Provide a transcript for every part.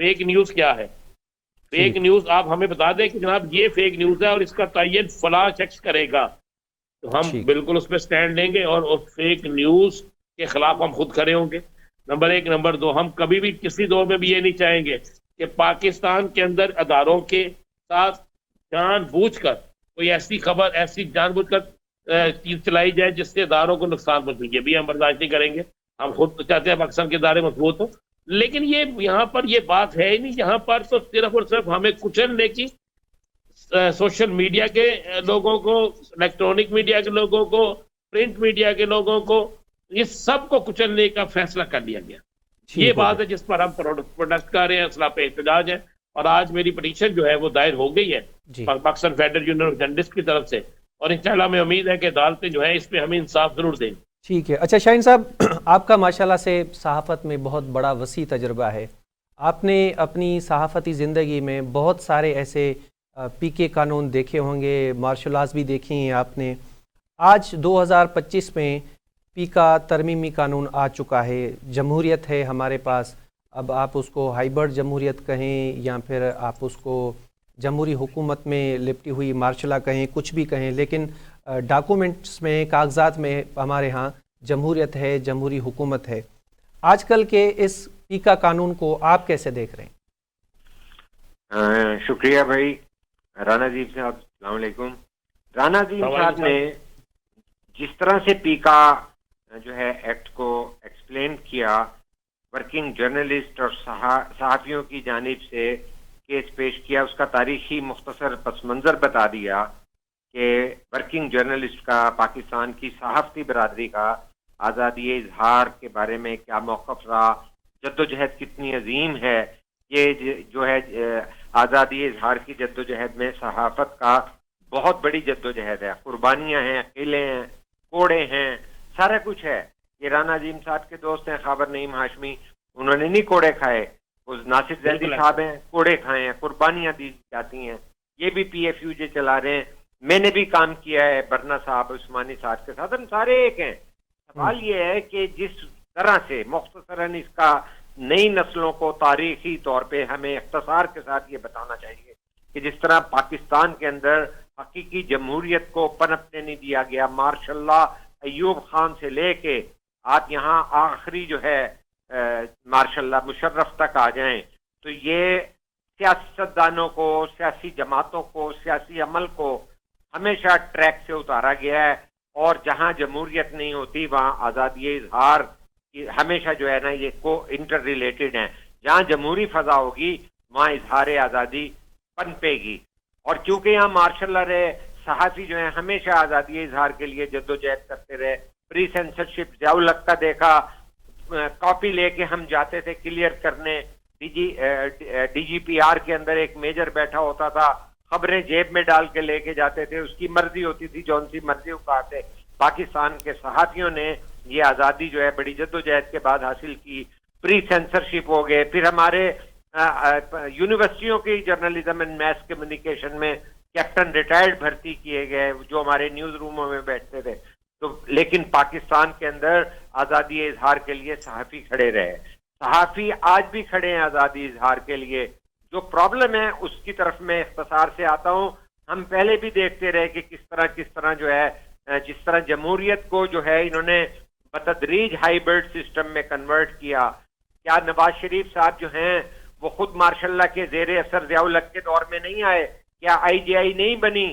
Fake news کیا ہے. Fake news آپ ہمیں بتا دیں کہ جناب یہ فیک نیوز ہے اور اس کا تعین فلاں شخص کرے گا, تو ہم ٹھیک. بالکل اس پہ سٹینڈ لیں گے اور اس فیک نیوز کے خلاف ہم خود کھڑے ہوں گے. نمبر ایک. نمبر دو, ہم کبھی بھی کسی دور میں بھی یہ نہیں چاہیں گے کہ پاکستان کے اندر اداروں کے ساتھ جان بوجھ کر کوئی ایسی خبر, ایسی جان بوجھ کر چیز چلائی جائے جس سے اداروں کو نقصان پہنچے. یہ بھی ہم برداشت نہیں کریں گے. ہم خود چاہتے ہیں پاکستان کے ادارے مضبوط ہوں, لیکن یہ یہاں پر یہ بات ہے ہی نہیں. یہاں پر تو صرف اور صرف ہمیں کچلنے کی سوشل میڈیا کے لوگوں کو, الیکٹرانک میڈیا کے لوگوں کو, پرنٹ میڈیا کے لوگوں کو, یہ سب کو کچلنے کا فیصلہ کر لیا گیا. یہ بات ہے جس پر ہم پروڈکٹ کر رہے ہیں, اصلاح پہ احتجاج ہے. اور آج میری پٹیشن جو ہے وہ دائر ہو گئی ہے Pakistan federal union of journalist کی طرف سے, اور انشاءاللہ میں امید ہے کہ عدالتیں جو ہیں اس پہ ہمیں انصاف ضرور دیں. ٹھیک ہے. اچھا شاہین صاحب, آپ کا ماشاءاللہ سے صحافت میں بہت بڑا وسیع تجربہ ہے. آپ نے اپنی صحافتی زندگی میں بہت سارے ایسے پی کے قانون دیکھے ہوں گے, مارشل لاز بھی دیکھی ہیں آپ نے. آج 2025 میں پی کا ترمیمی قانون آ چکا ہے, جمہوریت ہے ہمارے پاس. اب آپ اس کو ہائیبرڈ جمہوریت کہیں یا پھر آپ اس کو جمہوری حکومت میں لپٹی ہوئی مارشل لا کہیں, کچھ بھی کہیں, لیکن ڈاکومنٹس میں, کاغذات میں ہمارے ہاں جمہوریت ہے, جمہوری حکومت ہے. آج کل کے اس پی کا قانون کو آپ کیسے دیکھ رہے ہیں؟ شکریہ بھائی. رانا عظیم صاحب السلام علیکم. رانا عظیم صاحب نے جس طرح سے پی کا جو ہے ایکٹ کو ایکسپلین کیا, ورکنگ جرنلسٹ اور صحافیوں کی جانب سے کیس پیش کیا, اس کا تاریخی مختصر پس منظر بتا دیا کہ ورکنگ جرنلسٹ کا, پاکستان کی صحافتی برادری کا آزادی اظہار کے بارے میں کیا موقف رہا, جدوجہد کتنی عظیم ہے. یہ جو ہے آزادی اظہار کی جدوجہد میں صحافت کا بہت بڑی جدوجہد ہے, قربانیاں ہیں, قلعے ہیں, کوڑے ہیں, سارا کچھ ہے. یہ رانا عظیم صاحب کے دوست ہیں خابر نعیم ہاشمی, انہوں نے نہیں کوڑے کھائے. وہ ناصر زیدی صاحب ہیں, کوڑے کھائے ہیں, قربانیاں دی جاتی ہیں. یہ بھی پی ایف یو جے چلا رہے ہیں. میں نے بھی کام کیا ہے برنا صاحب, عثمانی صاحب کے ساتھ, ہم سارے ایک ہیں. سوال یہ ہے کہ جس طرح سے مختصراً اس کا نئی نسلوں کو تاریخی طور پہ ہمیں اختصار کے ساتھ یہ بتانا چاہیے کہ جس طرح پاکستان کے اندر حقیقی جمہوریت کو پنپنے نہیں دیا گیا, ماشاء اللہ ایوب خان سے لے کے آپ یہاں آخری جو ہے ماشاء اللہ مشرف تک آ جائیں, تو یہ سیاستدانوں کو, سیاسی جماعتوں کو, سیاسی عمل کو ہمیشہ ٹریک سے اتارا گیا ہے. اور جہاں جمہوریت نہیں ہوتی وہاں آزادی اظہار ہمیشہ جو ہے نا یہ کو انٹر ریلیٹڈ ہیں. جہاں جمہوری فضا ہوگی وہاں اظہار آزادی پنپے گی. اور چونکہ یہاں مارشل لا رہے, صحافی جو ہیں ہمیشہ آزادی اظہار کے لیے جدوجہد کرتے رہے. پری سینسرشپ ضیاء الحق کا دیکھا, کاپی لے کے ہم جاتے تھے کلیئر کرنے. ڈی جی پی آر کے اندر ایک میجر بیٹھا ہوتا تھا, خبریں جیب میں ڈال کے لے کے جاتے تھے, اس کی مرضی ہوتی تھی جون سی مرضی اکاتے. پاکستان کے صحافیوں نے یہ آزادی جو ہے بڑی جدوجہد کے بعد حاصل کی. پری سینسرشپ ہو گئے. پھر ہمارے یونیورسٹیوں کی جرنلزم اینڈ میس کمیونیکیشن میں کیپٹن ریٹائرڈ بھرتی کیے گئے جو ہمارے نیوز روموں میں بیٹھتے تھے. تو لیکن پاکستان کے اندر آزادی اظہار کے لیے صحافی کھڑے رہے. صحافی آج بھی کھڑے ہیں آزادی اظہار کے لیے. جو پرابلم ہے اس کی طرف میں اختصار سے آتا ہوں. ہم پہلے بھی دیکھتے رہے کہ کس طرح جو ہے جس طرح جمہوریت کو جو ہے انہوں نے بتدریج ہائیبرڈ سسٹم میں کنورٹ کیا. کیا نواز شریف صاحب جو ہیں وہ خود ماشاء اللہ کے زیر اثر ضیاء الحق کے دور میں نہیں آئے؟ کیا آئی جی آئی نہیں بنی؟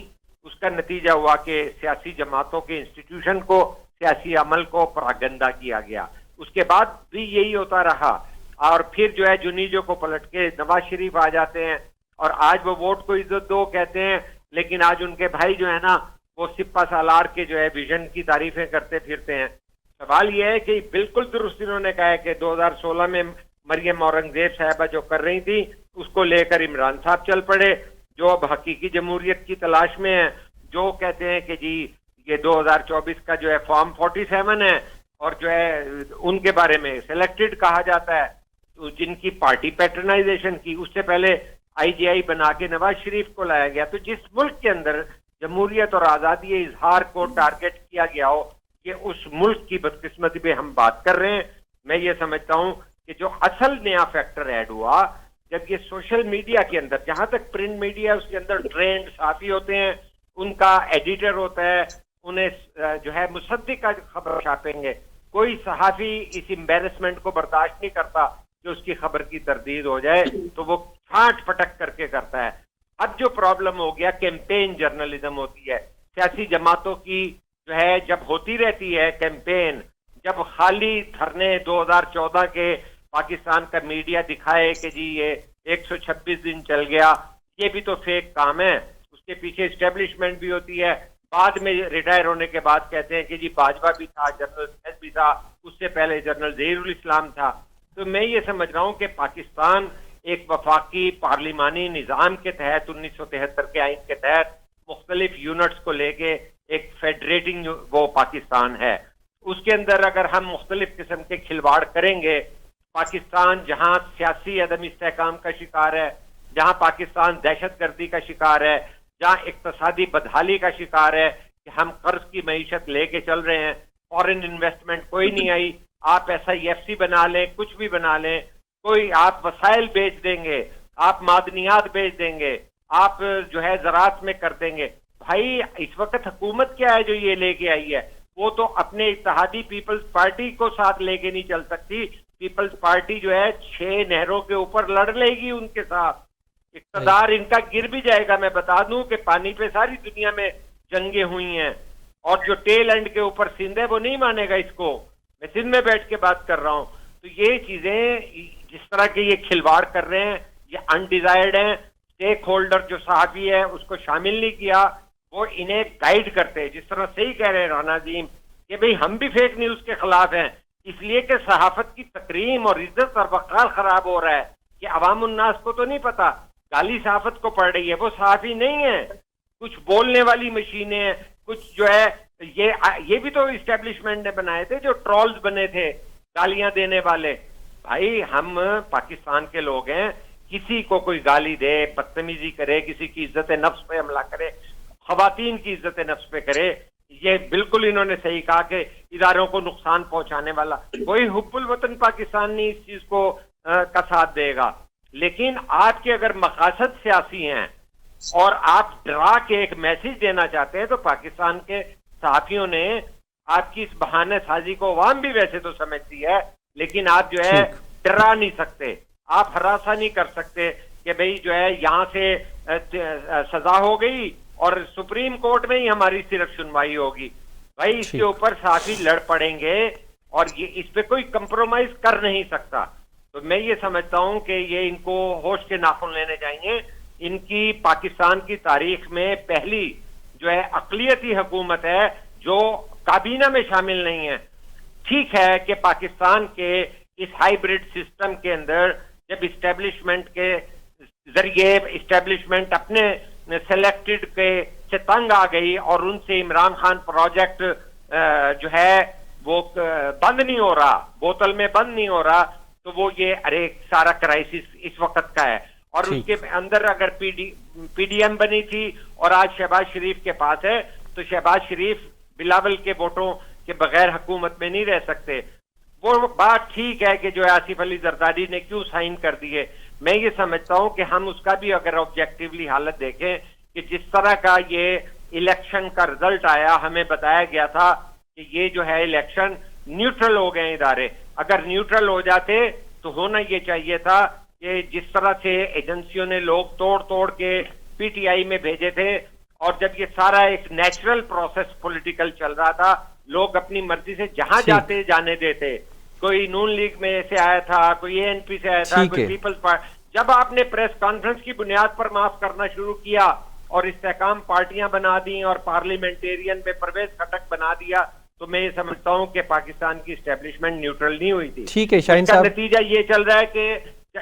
اس کا نتیجہ ہوا کہ سیاسی جماعتوں کے انسٹیٹیوشن کو, سیاسی عمل کو پراگندہ کیا گیا. اس کے بعد بھی یہی ہوتا رہا. اور پھر جو ہے جنیجو کو پلٹ کے نواز شریف آ جاتے ہیں اور آج وہ ووٹ کو عزت دو کہتے ہیں, لیکن آج ان کے بھائی جو ہے نا وہ سپہ سالار کے جو ہے ویژن کی تعریفیں کرتے پھرتے ہیں. سوال یہ ہے کہ بالکل درست انہوں نے کہا ہے کہ 2016 میں مریم اورنگزیب صاحبہ جو کر رہی تھی اس کو لے کر عمران صاحب چل پڑے جو اب حقیقی جمہوریت کی تلاش میں ہیں, جو کہتے ہیں کہ جی یہ 2024 کا جو ہے فارم 47 ہے اور جو ہے ان کے بارے میں سلیکٹڈ کہا جاتا ہے, تو جن کی پارٹی پیٹرنائزیشن کی. اس سے پہلے آئی جی آئی بنا کے نواز شریف کو لایا گیا. تو جس ملک کے اندر جمہوریت اور آزادی اظہار کو ٹارگٹ کیا گیا ہو, کہ اس ملک کی بدقسمتی پہ ہم بات کر رہے ہیں. میں یہ سمجھتا ہوں کہ جو اصل نیا فیکٹر ایڈ ہوا جب یہ سوشل میڈیا کے اندر، جہاں تک پرنٹ میڈیا اس کے اندر ٹرینڈ صحافی ہوتے ہیں، ان کا ایڈیٹر ہوتا ہے، انہیں جو ہے مصدق کا خبر چھاپیں گے. کوئی صحافی اس امبیرسمنٹ کو برداشت نہیں کرتا کہ اس کی خبر کی تردید ہو جائے، تو وہ پھاٹ پٹک کر کے کرتا ہے. اب جو پرابلم ہو گیا، کیمپین جرنلزم ہوتی ہے. سیاسی جماعتوں کی جو ہے جب ہوتی رہتی ہے کیمپین، جب خالی دھرنے 2014 کے پاکستان کا میڈیا دکھائے کہ جی یہ 126 دن چل گیا، یہ بھی تو فیک کام ہے. اس کے پیچھے اسٹیبلشمنٹ بھی ہوتی ہے. بعد میں ریٹائر ہونے کے بعد کہتے ہیں کہ جی باجوہ بھی تھا، جنرل سیف بھی تھا، اس سے پہلے جنرل ظہیر الاسلام تھا. تو میں یہ سمجھ رہا ہوں کہ پاکستان ایک وفاقی پارلیمانی نظام کے تحت 1973 کے آئین کے تحت مختلف یونٹس کو لے کے ایک فیڈریٹنگ وہ پاکستان ہے. اس کے اندر اگر ہم مختلف قسم کے کھلواڑ کریں گے، پاکستان جہاں سیاسی عدم استحکام کا شکار ہے، جہاں پاکستان دہشت گردی کا شکار ہے، جہاں اقتصادی بدحالی کا شکار ہے کہ ہم قرض کی معیشت لے کے چل رہے ہیں، فورن انویسٹمنٹ کوئی نہیں آئی. آپ SIFC بنا لیں، کچھ بھی بنا لیں، کوئی آپ وسائل بیچ دیں گے، آپ معدنیات بیچ دیں گے، آپ جو ہے زراعت میں کر دیں گے. بھائی اس وقت حکومت کیا ہے جو یہ لے کے آئی ہے؟ وہ تو اپنے اتحادی پیپلز پارٹی کو ساتھ لے کے نہیں چل سکتی. پیپلز پارٹی جو ہے 6 نہروں کے اوپر لڑ لے گی ان کے ساتھ. اقتدار ان کا گر بھی جائے گا. میں بتا دوں کہ پانی پہ ساری دنیا میں جنگیں ہوئی ہیں، اور جو ٹیل اینڈ کے اوپر سندھ ہے وہ نہیں مانے گا اس کو. میں سندھ میں بیٹھ کے بات کر رہا ہوں. تو یہ چیزیں جس طرح کے یہ کھلواڑ کر رہے ہیں یہ انڈیزائرڈ ہیں. اسٹیک ہولڈر جو صحافی ہے اس کو شامل نہیں کیا، وہ انہیں گائیڈ کرتے ہیں. جس طرح صحیح کہہ رہے ہیں رانا عظیم کہ بھئی ہم بھی فیک نیوز کے خلاف ہیں، اس لیے کہ صحافت کی تکریم اور عزت اور وقار خراب ہو رہا ہے کہ عوام الناس کو تو نہیں پتا. گالی صحافت کو پڑ رہی ہے، وہ صحافی نہیں ہے، کچھ بولنے والی مشینیں ہیں، کچھ جو ہے یہ بھی تو اسٹیبلشمنٹ نے بنائے تھے، جو ٹرولز بنے تھے گالیاں دینے والے. بھائی ہم پاکستان کے لوگ ہیں، کسی کو کوئی گالی دے، بدتمیزی کرے، کسی کی عزت نفس پہ حملہ کرے، خواتین کی عزت نفس پہ کرے، یہ بالکل انہوں نے صحیح کہا کہ اداروں کو نقصان پہنچانے والا کوئی حب الوطن پاکستان نہیں اس چیز کو کا ساتھ دے گا. لیکن آپ کے اگر مقاصد سیاسی ہیں اور آپ ڈرا کے ایک میسج دینا چاہتے ہیں، تو پاکستان کے صحافیوں نے آپ کی اس بہانے سازی کو عوام بھی ویسے تو سمجھتی ہے، لیکن آپ جو ہے ڈرا نہیں سکتے، آپ ہراساں نہیں کر سکتے کہ بھئی جو ہے یہاں سے سزا ہو گئی اور سپریم کورٹ میں ہی ہماری صرف سنوائی ہوگی. بھائی اس کے اوپر صحافی لڑ پڑیں گے اور یہ اس پہ کوئی کمپرومائز کر نہیں سکتا. تو میں یہ سمجھتا ہوں کہ یہ ان کو ہوش کے ناخن لینے چاہیے. ان کی پاکستان کی تاریخ میں پہلی جو ہے اقلیتی حکومت ہے جو کابینہ میں شامل نہیں ہے. ٹھیک ہے کہ پاکستان کے اس ہائیبرڈ سسٹم کے اندر جب اسٹیبلشمنٹ کے ذریعے اسٹیبلشمنٹ اپنے سلیکٹڈ کے سے تنگ آ گئی اور ان سے عمران خان پروجیکٹ جو ہے وہ بند نہیں ہو رہا، بوتل میں بند نہیں ہو رہا، تو وہ یہ ارے سارا کرائسس اس وقت کا ہے. اور اس کے اندر اگر پی ڈی ایم بنی تھی اور آج شہباز شریف کے پاس ہے، تو شہباز شریف بلاول کے ووٹوں کے بغیر حکومت میں نہیں رہ سکتے. وہ بات ٹھیک ہے کہ جو آصف علی زرداری نے کیوں سائن کر دیے. میں یہ سمجھتا ہوں کہ ہم اس کا بھی اگر آبجیکٹیولی حالت دیکھیں کہ جس طرح کا یہ الیکشن کا رزلٹ آیا، ہمیں بتایا گیا تھا کہ یہ جو ہے الیکشن نیوٹرل ہو گئے ادارے. اگر نیوٹرل ہو جاتے تو ہونا یہ چاہیے تھا کہ جس طرح سے ایجنسیوں نے لوگ توڑ کے پی ٹی آئی میں بھیجے تھے، اور جب یہ سارا ایک نیچرل پروسیس پولیٹیکل چل رہا تھا، لوگ اپنی مرضی سے جہاں جاتے جانے دیتے. کوئی نون لیگ میں سے آیا تھا، کوئی ANP سے آیا تھا، کوئی پیپلز پارٹی. جب آپ نے پریس کانفرنس کی بنیاد پر معاف کرنا شروع کیا اور استحکام پارٹیاں بنا دی اور پارلیمنٹیرین میں پرویز خٹک بنا دیا، تو میں یہ سمجھتا ہوں کہ پاکستان کی اسٹیبلشمنٹ نیوٹرل نہیں ہوئی تھی. ٹھیک ہے شاہین صاحب، نتیجہ یہ چل رہا ہے کہ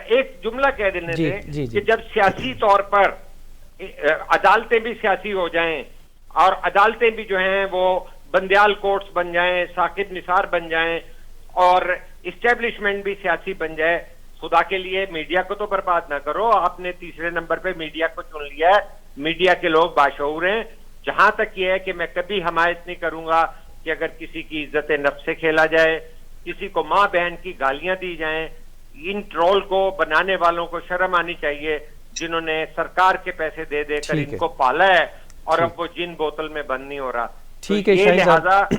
ایک جملہ کہہ دینے تھے کہ جب سیاسی طور پر عدالتیں بھی سیاسی ہو جائیں اور عدالتیں بھی جو ہیں وہ بندیال کورٹس بن جائیں، ثاقب نثار بن جائیں، اور اسٹیبلشمنٹ بھی سیاسی بن جائے، خدا کے لیے میڈیا کو تو برباد نہ کرو. آپ نے تیسرے نمبر پہ میڈیا کو چن لیا ہے. میڈیا کے لوگ باشعور ہیں. جہاں تک یہ ہے کہ میں کبھی حمایت نہیں کروں گا کہ اگر کسی کی عزت نفس سے کھیلا جائے، کسی کو ماں بہن کی گالیاں دی جائیں، ان ٹرول کو بنانے والوں کو شرم آنی چاہیے جنہوں نے سرکار کے پیسے دے دے کر ان کو پالا ہے اور اب وہ جن بوتل میں بند نہیں ہو رہا. ٹھیک ہے شاہین صاحب،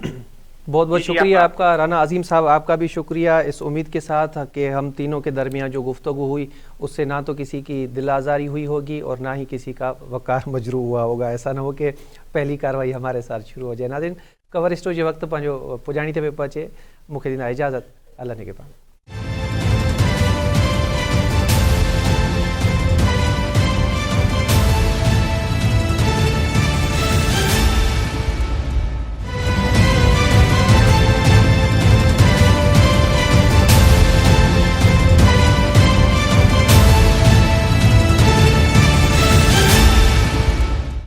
بہت بہت شکریہ آپ کا. رانا عظیم صاحب آپ کا بھی شکریہ، اس امید کے ساتھ کہ ہم تینوں کے درمیان جو گفتگو ہوئی اس سے نہ تو کسی کی دل آزاری ہوئی ہوگی اور نہ ہی کسی کا وقار مجروح ہوا ہوگا. ایسا نہ ہو کہ پہلی کاروائی ہمارے ساتھ شروع ہو جائے. ناظرین، کور اسٹوری وقت پنجو پجانی تے پہ پہنچے، مکھے دینا اجازت. اللہ نے کے پاس.